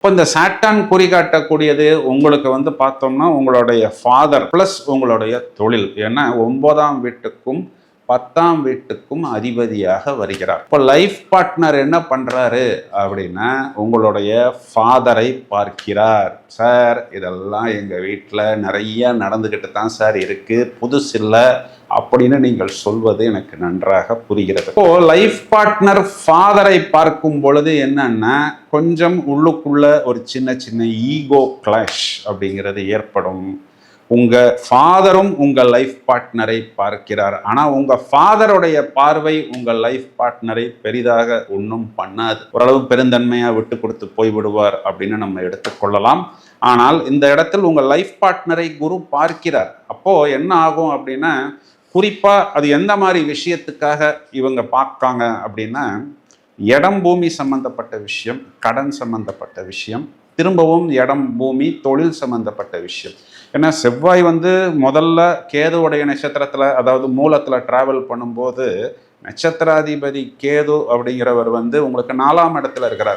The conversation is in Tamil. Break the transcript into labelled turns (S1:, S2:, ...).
S1: இப்போ இந்த சாட்டான் குறிகாட்டக்கூடியது உங்களுக்கு பார்த்தோம்னா உங்களுடைய ஃபாதர் ப்ளஸ் உங்களுடைய தொழில். ஏன்னா 9ஆம் வீட்டுக்கும் 10ஆம் வீட்டுக்கும் அதிபதியாக வருகிறார். இப்போ லைஃப் பார்ட்னர் என்ன பண்றாரு அப்படின்னா உங்களுடைய ஃபாதரை பார்க்கிறார். சார், இதெல்லாம் எங்க வீட்டில் நிறைய நடந்துகிட்டு தான் சார் இருக்கு, புதுசு இல்லை அப்படின்னு நீங்கள் சொல்வது எனக்கு நன்றாக புரிகிறது. இப்போ லைஃப் பார்ட்னர் ஃபாதரை பார்க்கும் பொழுது என்னன்னா கொஞ்சம் உள்ளுக்குள்ள ஒரு சின்ன சின்ன ஈகோ கிளாஷ் அப்படிங்கிறது ஏற்படும். உங்க ஃபாதரும் உங்க லைஃப் பார்ட்னரை பார்க்கிறார். ஆனா உங்க ஃபாதருடைய பார்வை உங்க லைஃப் பார்ட்னரை பெரிதாக ஒன்றும் பண்ணாது. ஓரளவு பெருந்தன்மையா விட்டு கொடுத்து போய்விடுவார் அப்படின்னு நம்ம எடுத்துக்கொள்ளலாம். ஆனால் இந்த இடத்தில் உங்க லைஃப் பார்ட்னரை குரு பார்க்கிறார். அப்போ என்ன ஆகும் அப்படின்னா, குறிப்பா அது எந்த மாதிரி விஷயத்துக்காக இவங்க பார்க்காங்க அப்படின்னா, இடம் பூமி சம்பந்தப்பட்ட விஷயம், கடன் சம்பந்தப்பட்ட விஷயம், திரும்பவும் இடம் பூமி தொழில் சம்பந்தப்பட்ட விஷயம். ஏன்னா செவ்வாய் முதல்ல கேதுவுடைய நட்சத்திரத்தில், அதாவது மூலத்தில் டிராவல் பண்ணும்போது நட்சத்திராதிபதி கேது அப்படிங்கிறவர் உங்களுக்கு 4ஆம் இடத்துல இருக்கிறார்.